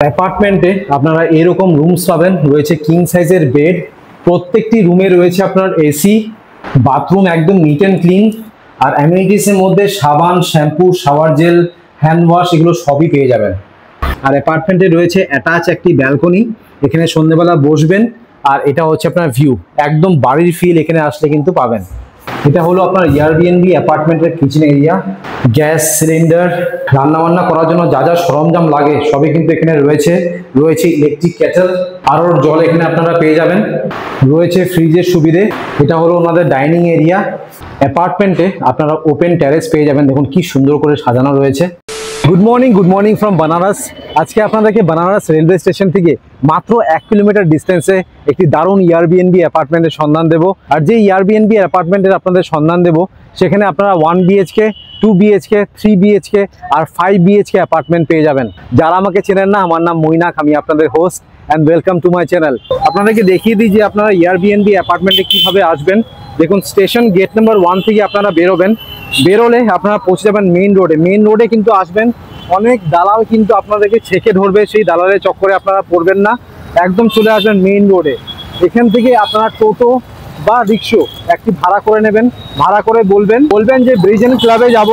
অ্যাপার্টমেন্টে আপনারা এরকম রুমস পাবেন, রয়েছে কিং সাইজের বেড, প্রত্যেকটি রুমে রয়েছে আপনার এসি, বাথরুম একদম নিট অ্যান্ড ক্লিন, আর অ্যামিনিটিসের মধ্যে সাবান, shampoo, shower gel, hand wash এগুলো সবই পেয়ে যাবেন। আর অ্যাপার্টমেন্টে রয়েছে অ্যাটাচ একটি ব্যালকনি, এখানে সন্ধ্যেবেলা বসবেন আর এটা হচ্ছে আপনার ভিউ, একদম বাড়ির ফিল এখানে আসলে কিন্তু পাবেন। এটা হলো আপনার এয়ারবিএনবি অ্যাপার্টমেন্টের কিচেন এরিয়া। গ্যাস সিলিন্ডার, রান্নাবান্না করার জন্য যা যা সরঞ্জাম লাগে সবই কিন্তু এখানে রয়েছে। রয়েছে ইলেকট্রিক কেটেল, আরও জল এখানে আপনারা পেয়ে যাবেন। রয়েছে ফ্রিজের সুবিধে। এটা হলো ওনাদের ডাইনিং এরিয়া। অ্যাপার্টমেন্টে আপনারা ওপেন টেরেস পেয়ে যাবেন, দেখুন কি সুন্দর করে সাজানো রয়েছে। Good morning from Banaras. আজকে আপনাদেরকে বানারস রেলওয়ে স্টেশন থেকে মাত্র 1 কিলোমিটার ডিস্টেন্সে একটি দারুণ এয়ারবিএনবি অ্যাপার্টমেন্টের সন্ধান দেব। আর যে এয়ারবিএনবি অ্যাপার্টমেন্টের আপনাদের সন্ধান দেব সেখানে আপনারা 1 বিএইচকে, 2 বিএইচকে, 3 বিএইচকে আর 5 বিএইচকে অ্যাপার্টমেন্ট পেয়ে যাবেন। যারা আমাকে চেনেন না, আমার নাম মৈনাক, আমি আপনাদের host and welcome to my channel. আপনাদেরকে দেখিয়ে দিই যে আপনারা এয়ারবিএনবি অ্যাপার্টমেন্টে কীভাবে আসবেন। দেখুন, স্টেশন গেট নাম্বার 1 থেকে আপনারা বেরোলে আপনারা পৌঁছে যাবেন মেইন রোডে। মেইন রোডে কিন্তু আসবেন, অনেক দালাল কিন্তু আপনাদেরকে ছেঁকে ধরবে, সেই দালালের চক্করে আপনারা পড়বেন না, একদম চলে আসবেন মেইন রোডে। এখান থেকে আপনারা টোটো বা রিক্সো একটি ভাড়া করে নেবেন, ভাড়া করে বলবেন যে ব্রিজেন ক্লাবে যাব,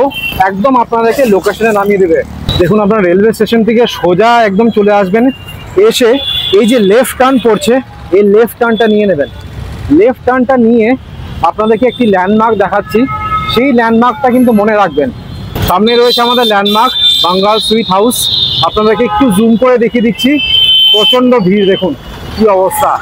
একদম আপনাদেরকে লোকেশনে নামিয়ে দেবে। দেখুন, আপনার রেলওয়ে স্টেশন থেকে সোজা একদম চলে আসবেন, এসে এই যে লেফট টার্ন পড়ছে এই লেফট টার্নটা নিয়ে নেবেন। লেফট টার্নটা নিয়ে আপনাদেরকে একটি ল্যান্ডমার্ক দেখাচ্ছি, সেই ল্যান্ডমার্কটা কিন্তু মনে রাখবেন। সামনে রয়েছে আমাদের ল্যান্ডমার্ক বাঙ্গাল সুইট হাউস। আপনাদেরকে একটু জুম করে দেখিয়ে দিচ্ছি, প্রচণ্ড ভিড়, দেখুন কি অবস্থা।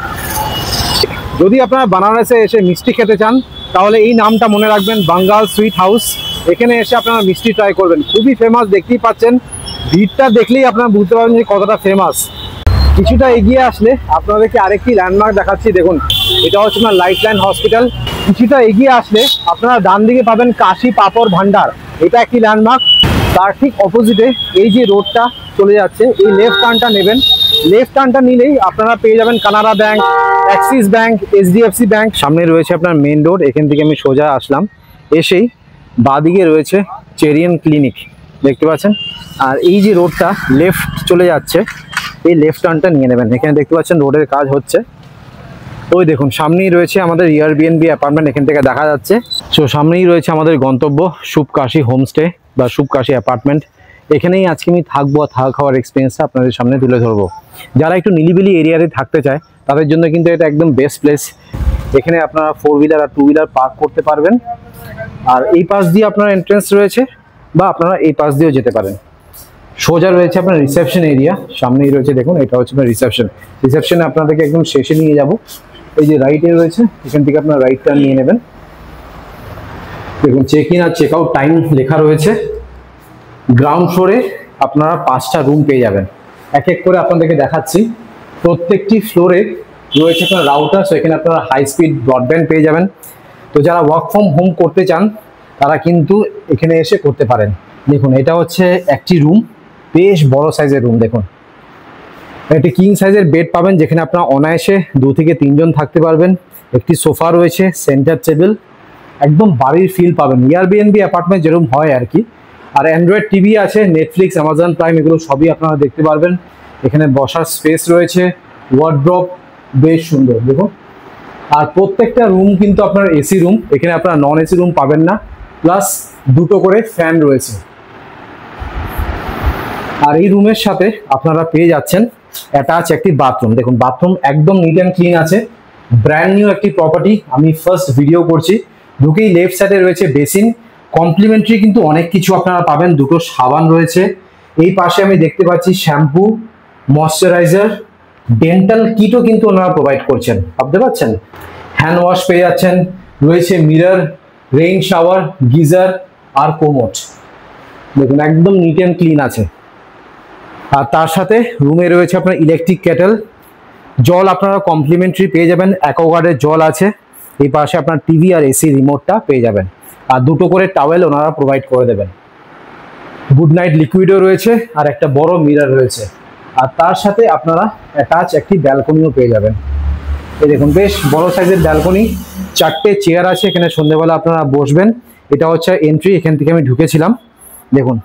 যদি আপনারা বানারসে এসে মিষ্টি খেতে চান তাহলে এই নামটা মনে রাখবেন, বাঙ্গাল সুইট হাউস। এখানে এসে আপনারা মিষ্টি ট্রাই করবেন, খুবই ফেমাস, দেখতেই পাচ্ছেন। ভিড়টা দেখলেই আপনারা বুঝতে পারবেন যে কতটা ফেমাস। কিছুটা এগিয়ে আসলে আপনাদেরকে আরেকটি ল্যান্ডমার্ক দেখাচ্ছি, দেখুন এটা হচ্ছে আপনার লাইফ লাইন হসপিটাল। কিছুটা এগিয়ে আসলে আপনারা ডান দিকে পাবেন কাশি পাপড় ভান্ডার, এটা একটি ল্যান্ডমার্ক। তার ঠিক অপোজিটে এই যে রোডটা চলে যাচ্ছে, এই লেফট টার্নটা নেবেন। লেফট টার্নটা নিলেই আপনারা পেয়ে যাবেন Canara bank, Axis bank, HDFC bank. সামনে রয়েছে আপনার মেন রোড, এখান থেকে আমি সোজা আসলাম, এসেই বাঁদিকে রয়েছে চেরিয়ান ক্লিনিক, দেখতে পাচ্ছেন। আর এই যে রোডটা লেফট চলে যাচ্ছে, এই লেফট টার্নটা নিয়ে নেবেন। এখানে দেখতে পাচ্ছেন রোডের কাজ হচ্ছে, ওই দেখুন সামনেই রয়েছে আমাদের এয়ারবিএনবি অ্যাপার্টমেন্ট, এখান থেকে দেখা যাচ্ছে। তো সামনেই রয়েছে আমাদের গন্তব্য শুভকাশী হোমস্টে বা শুভকাশী অ্যাপার্টমেন্ট। এখানেই আজকে আমি থাকবো, থাকা খাওয়ার এক্সপিরিয়েন্সটা আপনাদের সামনে তুলে ধরবো। যারা একটু নিলিবিলি এরিয়াতে থাকতে চায় তাদের জন্য কিন্তু এটা একদম বেস্ট প্লেস। এখানে আপনারা 4 হুইলার আর 2 হুইলার পার্ক করতে পারবেন। আর এই পাশ দিয়ে আপনার এন্ট্রেন্স রয়েছে, বা আপনারা এই পাশ দিয়েও যেতে পারেন। সোজা রয়েছে আপনার রিসেপশন এরিয়া, সামনেই রয়েছে, দেখুন এটা হচ্ছে আপনার রিসেপশনে আপনাদেরকে একদম শেষে নিয়ে যাব। এই যে রাইটে রয়েছে, এখান থেকে আপনার রাইট টার্ন নিয়ে নেবেন। দেখুন চেক ইন আর চেক আউট টাইম লেখা রয়েছে। গ্রাউন্ড ফ্লোরে আপনারা 5টা রুম পেয়ে যাবেন, এক এক করে আপনাদেরকে দেখাচ্ছি। প্রত্যেকটি ফ্লোরে রয়েছে আপনার রাউটার, সো এখানে আপনারা হাই স্পিড ব্রডব্যান্ড পেয়ে যাবেন। তো যারা ওয়ার্ক ফ্রম হোম করতে চান তারা কিন্তু এখানে এসে করতে পারেন। দেখুন এটা হচ্ছে একটি রুম, বেশ বড় সাইজের রুম। দেখুন একটি কিং সাইজের বেড পাবেন, যেখানে আপনারা অনায়াসে 2 থেকে 3 জন থাকতে পারবেন। একটি সোফা রয়েছে, সেন্টার টেবিল, একদম বাড়ির ফিল পাবেন, এয়ারবিএনবি অ্যাপার্টমেন্ট যেরকম হয় আর কি। আর অ্যান্ড্রয়েড টিভি আছে, নেটফ্লিক্স, অ্যামাজন প্রাইম এগুলো সবই আপনারা দেখতে পারবেন। এখানে বসার স্পেস রয়েছে, ওয়ার্ড্রপ, বেশ সুন্দর দেখুন। আর প্রত্যেকটা রুম কিন্তু আপনার এসি রুম, এখানে আপনারা নন এসি রুম পাবেন না। প্লাস 2টো করে ফ্যান রয়েছে। আর এই রুমের সাথে আপনারা পেয়ে যাচ্ছেন অ্যাটাচ একটি বাথরুম। দেখুন বাথরুম একদম নিট অ্যান্ড ক্লিন আছে, ব্র্যান্ড নিউ একটি প্রপার্টি। আমি ফার্স্ট ভিডিও করছি। ঢুকেই লেফট সাইডে রয়েছে বেসিন, কমপ্লিমেন্টারি কিন্তু অনেক কিছু আপনারা পাবেন। 2টো সাবান রয়েছে, এই পাশে আমি দেখতে পাচ্ছি শ্যাম্পু, ময়শ্চারাইজার, ডেন্টাল কিটও কিন্তু ওনারা প্রোভাইড করছেন, ভাবতে পারছেন। হ্যান্ড ওয়াশ পেয়ে যাচ্ছেন, রয়েছে মিরর, রেইন শাওয়ার, গিজার আর কোমোড। দেখুন একদম নিট অ্যান্ড ক্লিন আছে। আর তার সাথে রুমে রয়েছে আপনার ইলেকট্রিক কেটেল, জল আপনারা কমপ্লিমেন্টারি পেয়ে যাবেন, অ্যাকোয়াগার্ডের জল আছে। এই পাশে আপনার টিভি আর এসি রিমোটটা পেয়ে যাবেন। আর 2টো করে টাওয়েল ওনারা প্রোভাইড করে দেবেন। গুড নাইট লিকুইডও রয়েছে, আর একটা বড় মিরর রয়েছে। আর তার সাথে আপনারা অ্যাটাচ একটি ব্যালকনিও পেয়ে যাবেন। এই দেখুন বেশ বড় সাইজের ব্যালকনি, 4টে চেয়ার আছে, এখানে সন্ধ্যেবেলা আপনারা বসবেন। এটা হচ্ছে এন্ট্রি, এখান থেকে আমি ঢুকেছিলাম। দেখুন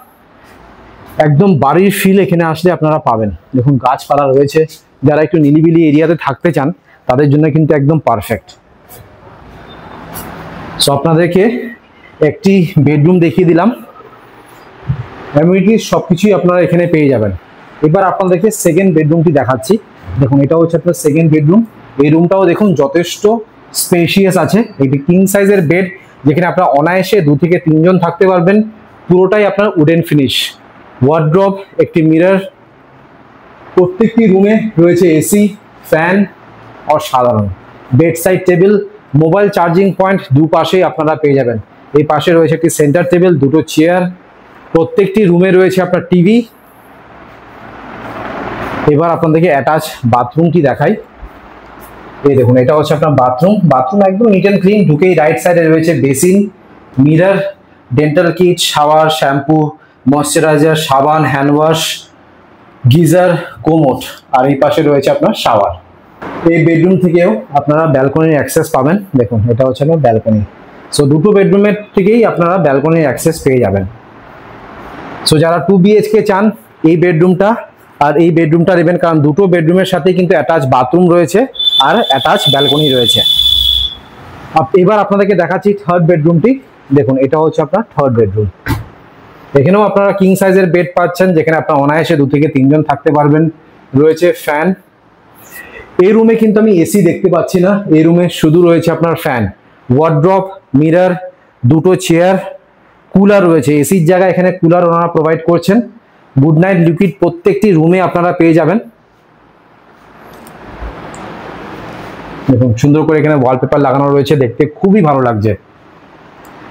একদম বাড়ির ফিল এখানে আসলে আপনারা পাবেন। দেখুন গাছপালা রয়েছে, যারা একটু নিরিবিলি এরিয়াতে থাকতে চান তাদের জন্য কিন্তু একদম পারফেক্ট। সো আপনাদেরকে একটি বেডরুম দেখিয়ে দিলাম, অ্যামিনিটিস সবকিছুই আপনারা এখানে পেয়ে যাবেন। এবার আপনাদেরকে সেকেন্ড বেডরুমটি দেখাচ্ছি। দেখুন এটা হচ্ছে আপনার সেকেন্ড বেডরুম। এই রুমটাও দেখুন যথেষ্ট স্পেশিয়াস আছে। এটি কিং সাইজের বেড, যেখানে আপনারা অনায়াসে 2 থেকে 3 জন থাকতে পারবেন। পুরোটাই আপনার উডেন ফিনিশ, ওয়ার্ড্রপ, একটি মিরর, প্রত্যেকটি রুমে রয়েছে এসি, ফ্যান অসাধারণ। Bed side table, mobile charging point দুপাশেই আপনারা পেয়ে যাবেন। এই পাশে রয়েছে একটি সেন্টার টেবিল, দুটো চেয়ার, প্রত্যেকটি রুমে রয়েছে আপনার টিভি। এবার আপনাদেরকে অ্যাটাচ বাথরুমটি দেখাই। এই দেখুন এটা হচ্ছে আপনার বাথরুম। বাথরুম একদম নিট অ্যান্ড ক্লিন। ঢুকেই রাইট সাইডে রয়েছে basin, mirror, dental kit, shower, shampoo, moisturiser, সাবান, হ্যান্ড ওয়াশ, গিজার, কোমোট, আর এই পাশে রয়েছে আপনার শাওয়ার। এই বেডরুম থেকেও আপনারা ব্যালকনির অ্যাক্সেস পাবেন। দেখুন এটা হচ্ছে আপনার ব্যালকনি। সো দুটো বেডরুমের থেকেই আপনারা ব্যালকনির অ্যাক্সেস পেয়ে যাবেন। সো যারা 2 BHK চান এই বেডরুমটা আর এই বেডরুমটা নেবেন, কারণ দুটো বেডরুমের সাথে কিন্তু অ্যাটাচ বাথরুম রয়েছে আর অ্যাটাচ ব্যালকনি রয়েছে। এবার আপনাদেরকে দেখাচ্ছি থার্ড বেডরুমটি। দেখুন এটা হচ্ছে আপনার থার্ড বেডরুম। এখানেও আপনারা কিং সাইজের বেড পাচ্ছেন, যেখানে আপনার অনায়াসে 2 থেকে 3 জন থাকতে পারবেন। রয়েছে ফ্যান। এই রুমে কিন্তু আমি এসি দেখতে পাচ্ছি না, এই রুমে শুধু রয়েছে আপনার ফ্যান, ওয়ার্ড্রপ, মিরর, দুটো চেয়ার, কুলার রয়েছে। এসির জায়গায় এখানে কুলার ওনারা প্রোভাইড করছেন। গুড নাইট লিকুইড প্রত্যেকটি রুমে আপনারা পেয়ে যাবেন। দেখুন সুন্দর করে এখানে ওয়ালপেপার লাগানো রয়েছে, দেখতে খুবই ভালো লাগছে।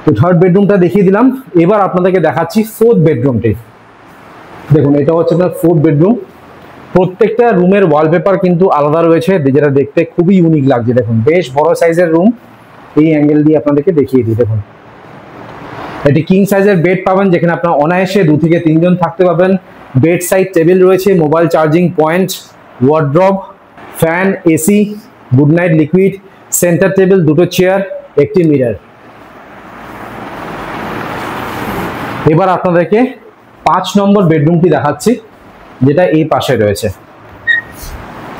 তো থার্ড বেডরুমটা দেখিয়ে দিলাম। এবার আপনাদেরকে দেখাচ্ছি ফোর্থ বেডরুমটি। দেখুন এটা হচ্ছে আপনার ফোর্থ বেডরুম। প্রত্যেকটা রুমের ওয়ালপেপার কিন্তু আলাদা রয়েছে, যেটা দেখতে খুবই ইউনিক লাগছে। দেখুন বেশ বড় সাইজের রুম। এই অ্যাঙ্গেল দিয়ে আপনাদেরকে দেখিয়ে দিই। দেখুন এটি কিং সাইজের বেড পাবেন, যেখানে আপনার অনায়াসে 2 থেকে 3 জন থাকতে পারবেন। বেড সাইড টেবিল রয়েছে, mobile charging point, wardrobe, fan, AC, good night liquid, centre table, দুটো চেয়ার, একটি মিরর। এবার আপনাদেরকে 5 নম্বর বেডরুমটি দেখাচ্ছি, যেটা এই পাশে রয়েছে।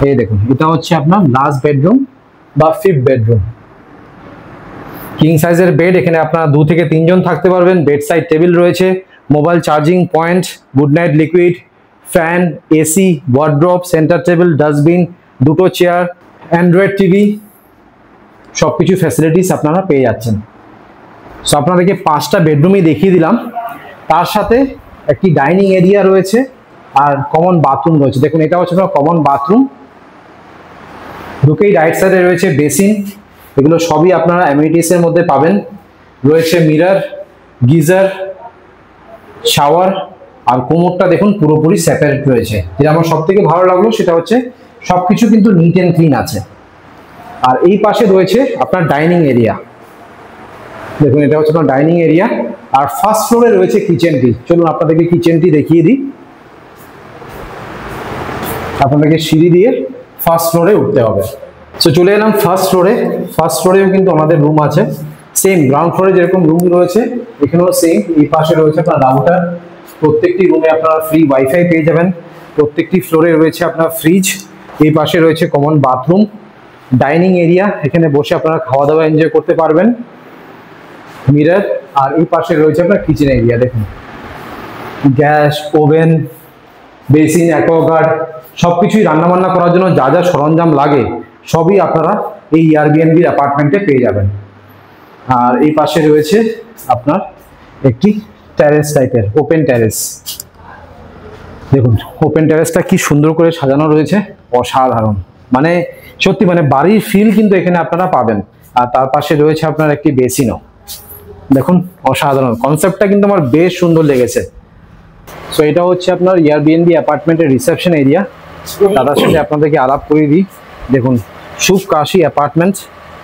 এই দেখুন এটা হচ্ছে আপনার লাস্ট বেডরুম বা 5th বেডরুম। কিং সাইজের বেড, এখানে আপনারা 2 থেকে 3 জন থাকতে পারবেন। বেড সাইড টেবিল রয়েছে, mobile charging point, good night liquid, fan, AC, wardrobe, centre table, dustbin, দুটো চেয়ার, অ্যান্ড্রয়েড টিভি, সবকিছু ফ্যাসিলিটিস আপনারা পেয়ে যাচ্ছেন। সো আপনাদেরকে 5টা বেডরুমই দেখিয়ে দিলাম। তার সাথে একটি ডাইনিং এরিয়া রয়েছে আর কমন বাথরুম রয়েছে। দেখুন এটা হচ্ছে আপনার কমন বাথরুম। ঢুকেই রাইট সাইডে রয়েছে বেসিন। এগুলো সবই আপনারা অ্যামিনিটিস এর মধ্যে পাবেন। রয়েছে মিরর, গিজার, শাওয়ার, আর কোমোডটা দেখুন পুরোপুরি সেপারেট রয়েছে। যেটা আমার সব থেকে ভালো লাগলো সেটা হচ্ছে সবকিছু কিন্তু নিট অ্যান্ড ক্লিন আছে। আর এই পাশে রয়েছে আপনার ডাইনিং এরিয়া। দেখুন এটা হচ্ছে আপনার ডাইনিং এরিয়া। আর ফার্স্ট ফ্লোরে রয়েছে কিচেনটি। চলুন আপনাদেরকে কিচেনটি দেখিয়ে দিই। আপনাদেরকে সিঁড়ি দিয়ে ফার্স্ট ফ্লোরে উঠতে হবে। সো চলে এলাম ফার্স্ট ফ্লোরে। ফার্স্ট ফ্লোরেও কিন্তু আমাদের রুম আছে, সেম গ্রাউন্ড ফ্লোরে যেরকম রুম রয়েছে এখানেও সেম। এই পাশে রয়েছে আপনার রাউটার। প্রত্যেকটি রুমে আপনারা ফ্রি ওয়াইফাই পেয়ে যাবেন। প্রত্যেকটি ফ্লোরে রয়েছে আপনার ফ্রিজ। এই পাশে রয়েছে কমন বাথরুম, ডাইনিং এরিয়া, এখানে বসে আপনারা খাওয়া দাওয়া এনজয় করতে পারবেন, মিরর। আর এই পাশে রয়েছে আপনার কিচেন এরিয়া। দেখুন গ্যাস, ওভেন, বেসিন, অ্যাকোয়াগার্ড, সবকিছুই রান্নাবান্না করার জন্য যা যা সরঞ্জাম লাগে সবই আপনারা এই এয়ারবিএনবি অ্যাপার্টমেন্টে পেয়ে যাবেন। আর এই পাশে রয়েছে আপনার একটি টেরেস টাইপের ওপেন টেরেস। দেখুন ওপেন টেরেসটা কি সুন্দর করে সাজানো রয়েছে, অসাধারণ। মানে সত্যি মানে বাড়ির ফিল কিন্তু এখানে আপনারা পাবেন। আর তার পাশে রয়েছে আপনার একটি বেসিনও। দেখুন অসাধারণ, কনসেপ্টটা কিন্তু আমার বেশ সুন্দর লেগেছে। সো এটা হচ্ছে আপনার এয়ারবিএনবি অ্যাপার্টমেন্টের রিসেপশন এরিয়া। তাদের সাথে আপনাদেরকে আলাপ করিয়ে দিই। দেখুন শুভ কাশী অ্যাপার্টমেন্ট,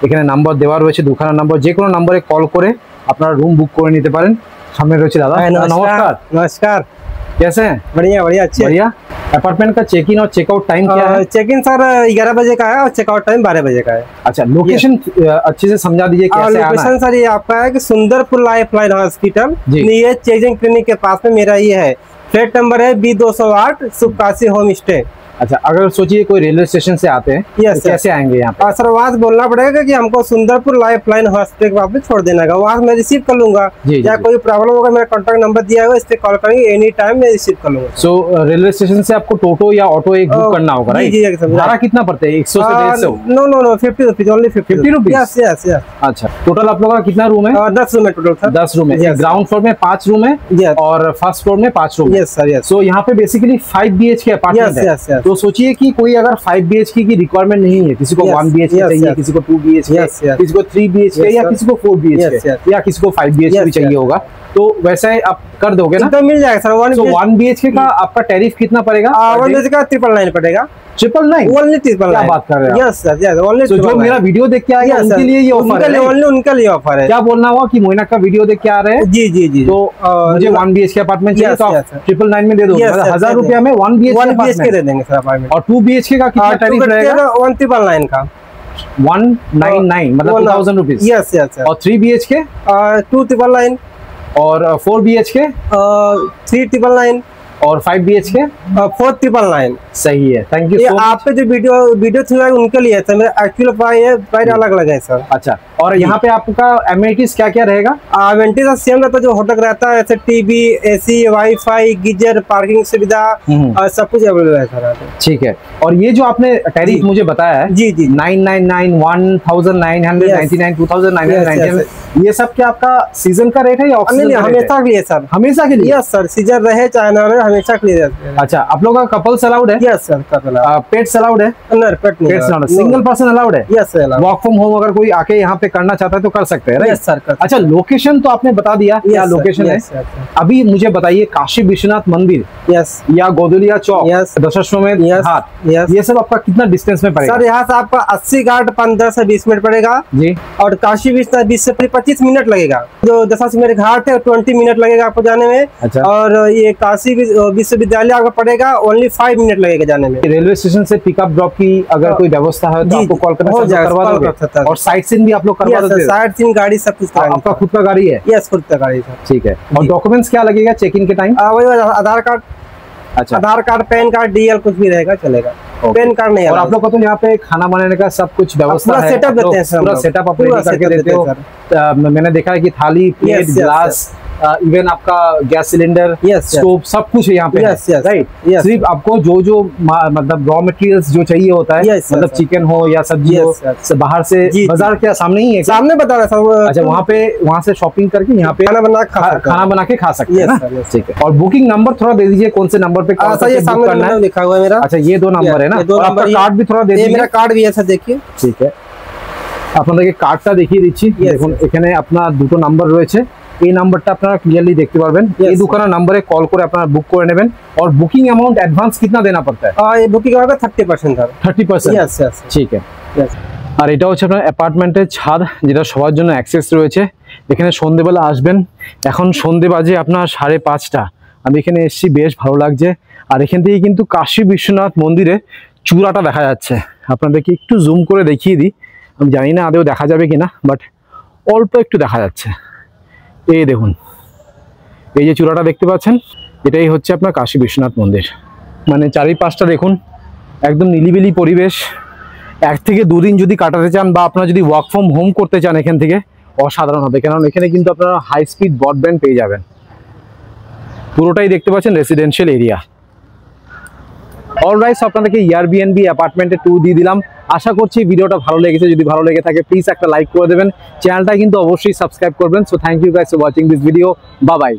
এখানে নাম্বার দেওয়া রয়েছে, 2খানা নাম্বার। যে কোনো নাম্বারে কল করে আপনারা রুম বুক করে নিতে পারেন। सामने रही दादा। नमस्कार। नमस्कार, कैसे हैं? बढ़िया बढ़िया अच्छे। बढ़िया। अपार्टमेंट का चेक इन और चेकआउट टाइम क्या है? चेक इन सर 11 बजे का है और चेकआउट टाइम 12 बजे का है। अच्छा, लोकेशन अच्छे से समझा दीजिए कैसे आना है? लोकेशन सर ये आपका है कि सुंदरपुर लाइफ लाइन हॉस्पिटल, ये चेकिंग क्लिनिक के पास में मेरा ये है। फ्लैट नंबर है B208 सुकासी होम स्टे। अच्छा, अगर सोचिए कोई रेलवे स्टेशन से आते हैं Yes, तो sir. कैसे आएंगे यहाँ पे? सर वहाँ से बोलना पड़ेगा कि हमको सुंदरपुर लाइफ लाइन हॉस्पिटल के वापस छोड़ देना है, वहाँ से मैं रिसीव कर लूंगा। जी, या जी। कोई प्रॉब्लम होगा मेरा कॉन्टैक्ट नंबर दिया हुआ, इस पे कॉल करेंगे, एनी टाइम मैं रिसीव कर लूंगा। सो रेलवे स्टेशन से आपको टोटो या ऑटो एक बुक करना होगा, जी, राइट? जी, एकदम, भाड़ा right. कितना पड़ता है? 100 से 150? No no no 50 rupees, only 50 rupees? Yes yes yes. अच्छा, टोटल आप लोगों का कितना रूम है? 10 रूम है टोटल सर। 10 रूम है। Yes, ग्राउंड फ्लोर में 5 रूम है Yes. और फर्स्ट फ्लोर में 5 रूम है। Yes sir yes. सो यहाँ पे बेसिकली 5 BHK अपार्टमेंट Yes, है। yes, yes. तो सोचिए कि कोई अगर 5 BHK की रिक्वायरमेंट नहीं है, किसी को Yes, 1 BHK yes, चाहिए, yes. किसी को 2 BHK, Yes, yes. किसी को 3 BHK Yes, या sir. किसी को 4 BHK Yes, yes. या किसी को 5 BHK Yes, भी चाहिए yes. होगा, तो वैसे आप कर दोगे ना? एकदम मिल जाएगा सर। 1 BHK का आपका टैरिफ कितना पड़ेगा? 1 BHK का 999 पड़ेगा। 999? ओनली 999। क्या बात कर रहे हैं आप? Yes sir yes, only. तो जो मेरा वीडियो देख के आएगा उनके लिए ये ऑफर है, right? ओनली उनके लिए ऑफर है। क्या बोलना हुआ कि मोइनक का वीडियो देख के आ रहे हैं जी जी जी। तो मुझे 1 BHK अपार्टमेंट चाहिए, Yes, तो आप yes, sir. 999 में दे दोगे? Yes, मतलब yes, 1000 yes, रुपया में 1 BHK 1 BHK अपार्टमेंट। दे देंगे सर अपार्टमेंट। और 2 BHK का कितना टैरिफ रहेगा? 1999 का। 199 मतलब 2000 रुपीज। Yes yes. और 3 BHK 2999 और 4 BHK 3999 और 5 BHK 4999। सही है, थैंक यू ये सो मच। आप पे जो वीडियो थ्रू है उनके लिए है सर, मेरा एक्चुअल प्राइस अलग अलग है सर। अच्छा, और यहाँ पे आपका एमिनिटीज क्या क्या रहेगा? एमेनिटीज सेम रहता है जो होटल रहता है, जैसे TV, AC, wifi, geyser, parking सुविधा, सब कुछ अवेलेबल है सर यहाँ पे। ठीक है। और ये जो आपने टैरिफ जी। मुझे बताया है, जी जी 999, 1999, 2999, ये सब क्या आपका सीजन का रेट है या ऑफ नहीं सीजन का रेट हमेशा है? के लिए सर। हमेशा के लिए? यस सर, सीजन रहे चाहे ना रहे हमेशा के लिए रहते हैं। अच्छा, आप लोगों का कपल्स अलाउड है? यस सर कर पेट्स अलाउड है? पेट नहीं pets allowed, single person allowed है? Yes sir. Work from home अगर कोई आके यहाँ पे करना चाहता है तो कर सकते हैं, राइट? यस सर कर। अच्छा, लोकेशन तो आपने बता दिया क्या लोकेशन है। अभी मुझे बताइए, काशी विश्वनाथ मंदिर यस या गोदलिया चौक, Yes. दशाश्वमेध Yes. घाट, Yes. ये सब आपका कितना डिस्टेंस में पड़ेगा? सर यहाँ से आपका 80 घाट 15 से 20 मिनट पड़ेगा जी। और काशी विश्वनाथ 20 से 25 मिनट लगेगा। जो दशाश्वमेध घाट है 20 मिनट लगेगा आपको जाने में। अच्छा। और ये काशी विश्वविद्यालय आपको पड़ेगा ओनली 5 मिनट लगेगा जाने में। रेलवे स्टेशन से पिकअप ड्रॉप की अगर कोई व्यवस्था है तो जी, आपको कॉल करना हो जाएगा, करवा call दोगे? कर सकता है। और साइट सीन भी आप लोग करवा दोगे? साइड सीन गाड़ी सब कुछ आपका खुद का गाड़ी है? यस खुद का गाड़ी सर। ठीक है। और जी। डॉक्यूमेंट्स क्या लगेगा चेक इन के टाइम? वही आधार कार्ड, अच्छा, आधार कार्ड, पैन कार्ड, डीएल कुछ भी रहेगा चलेगा। पैन कार्ड नहीं। और आप लोग को तो यहाँ पे खाना बनाने का सब कुछ व्यवस्था पूरा है? सेटअप आप लोग देते हैं सर, पूरा सेटअप आप पूरा रेडी करके setup देते हो? देते हैं मैंने देखा है कि थाली, plate, Yes, yes, glass, even आपका गैस सिलेंडर, Yes, स्टोव, सब कुछ यहाँ पे Yes, है, yes, राइट? yes, सिर्फ आपको जो मतलब रॉ मटेरियल्स जो चाहिए होता है, Yes, मतलब yes, चिकन हो या सब्जी हो, Yes, yes. बाहर से जी, बाजार के सामने ही है क्या? सामने बता रहा सर। अच्छा, वहाँ से शॉपिंग करके यहाँ पे खाना बना के खा सकते हैं। खाना बना के खा सकते हैं Yes, ना? sir, yes. ठीक है। और बुकिंग नंबर थोड़ा दे दीजिए, कौन से नंबर पे कॉल सर ये करके बुक सामने करना है? लिखा हुआ है मेरा। अच्छा, ये 2 नंबर है ना? ये 2 और आपका नंबर, कार्ड भी थोड़ा दे ये दीजिए। मेरा कार्ड भी है सर, देखिए। ঠিক আছে, আপনাদেরকে কার্ডটা দেখিয়ে দিচ্ছি। Yes, দেখুন yes. এখানে আপনার দুটো নাম্বার রয়েছে, এই নাম্বারটা আপনারা ক্লিয়ারলি দেখতে পারবেন। Yes, এই দুখানা নাম্বারে কল করে আপনারা বুক করে নেবেন। और बुकिंग अमाउंट एडवांस कितना देना पड़ता है? ये बुकिंग होगा 30% सर। 30%? यस यस ঠিক है। यस। আর এটা হচ্ছে আপনার অ্যাপার্টমেন্টের ছাদ, যেটা সবার জন্য অ্যাক্সেস রয়েছে। এখানে সন্ধ্যেবেলা আসবেন, এখন সন্ধ্যে বাজে আপনার 5:30। আমি এখানে এসেছি, বেশ ভালো লাগছে। আর এখান থেকে কিন্তু কাশী বিশ্বনাথ মন্দিরে চূড়াটা দেখা যাচ্ছে। আপনাদেরকে একটু জুম করে দেখিয়ে দিই, আমি জানি না আদৌ দেখা যাবে কিনা, বাট অল্প একটু দেখা যাচ্ছে। এই দেখুন, এই যে চূড়াটা দেখতে পাচ্ছেন, এটাই হচ্ছে আপনার কাশী বিশ্বনাথ মন্দির। মানে চারিপাশটা দেখুন, একদম নিলিবিলি পরিবেশ। 1 থেকে 2 দিন যদি কাটাতে চান বা আপনারা যদি ওয়ার্ক ফ্রম হোম করতে চান এখান থেকে, অসাধারণ হবে। কারণ এখানে কিন্তু আপনারা হাই স্পিড ব্রডব্যান্ড পেয়ে যাবেন। পুরোটাই দেখতে পাচ্ছেন রেসিডেন্সিয়াল এরিয়া। অলরাইট, আপনাদেরকে এয়ারবিএনবি অ্যাপার্টমেন্টে ট্যুর দিয়ে দিলাম। আশা করছি ভিডিওটা ভালো লেগেছে। যদি ভালো লেগে থাকে প্লিজ একটা লাইক করে দেবেন, চ্যানেলটা কিন্তু অবশ্যই সাবস্ক্রাইব করবেন। So thank you guys for watching this video. Bye by.